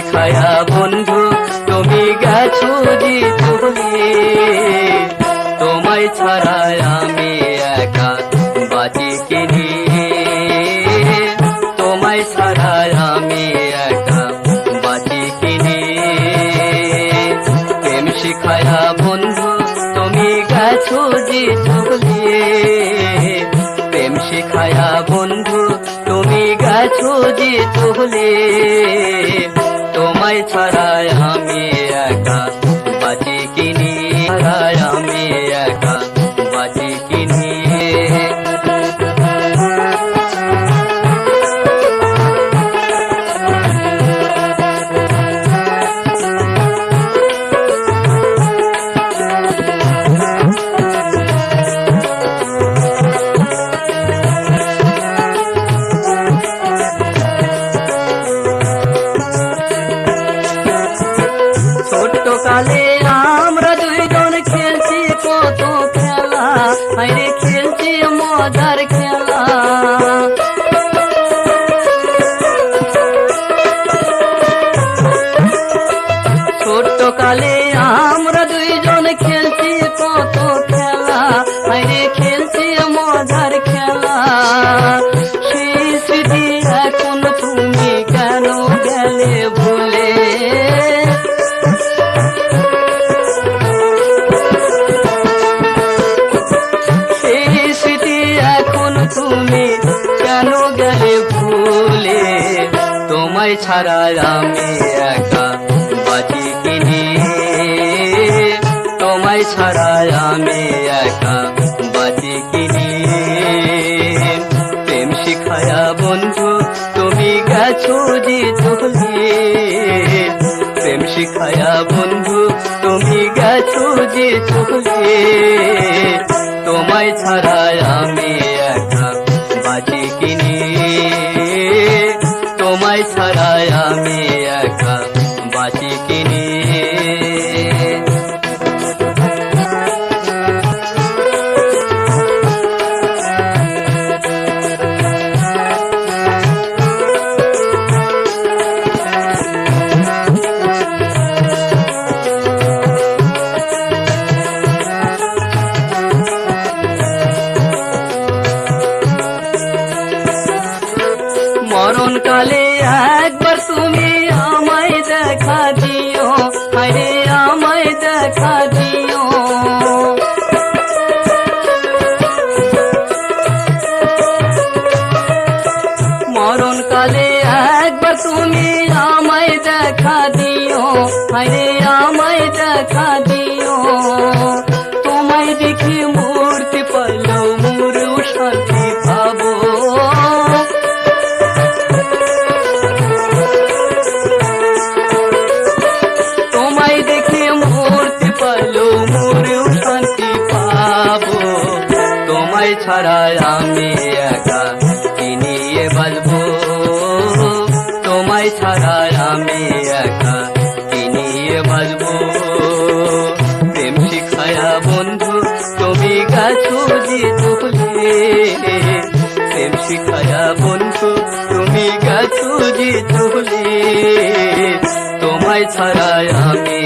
শিখায়া বন্ধু তুমি গেছো যে চলে, তোমায় ছাড়া আমি একা বাঁচি কিনি, তোমায় ছাড়া আমি একা বাঁচি কিনি। প্রেম শিখায়া বন্ধু তুমি গেছো যে চলে, প্রেম শিখায়া বন্ধু তুমি গেছো যে চলে, তোমায় ছাড়া আমি একা বাঁচি কিনি, আমি একা বাঁচি কিনি। ছোট্টকালে আমরা দুইজন খেলছি কত খেলা, আরে খেলছি মজার খেলা। ছোট্টকালে আমরা দুইজন খেলছি কত খেলা, আরে খেলছি মজার খেলা। সেই স্মৃতি এখন তুমি কেন গেলে ভুলে, তুমি কেন গেলে ভুলে, তোমায় ছাড়া আমি একা বাঁচি কিনি, তোমায় ছাড়া আমি একা বাঁচি কিনি। প্রেম শিখায়া বন্ধু তুমি গেছো যে চলে, প্রেম শিখায়া বন্ধু তুমি গেছো যে চলে, তোমায় ছাড়া আমি একা বাঁচি কিনি, তোমায় ছাড়া আমি একা বাঁচি কিনি। মরণকালে একবার তুমি আমায় দেখা দিও, আরে আমায় দেখা দিও। মরণকালে একবার তুমি আমায় দেখা দিও, আরে আমায় দেখা দিও। তোমায় দেখি মূর্তি পাইলেও মোরেও শান্তি পাবো, তোমায় দেখে মূর্তি পাইলেও মোরেও শান্তি পাবো। তোমায় ছাড়া আমি একা কি নিয়ে বাঁচবো, তোমায় ছাড়া আমি একা কি নিয়ে বাঁচবো। প্রেম শিখায়া বন্ধু তুমি গেছো যে চলে, প্রেম শিখায়া বন্ধু তুমি গেছো যে চলে, তোমায় ছাড়া আমি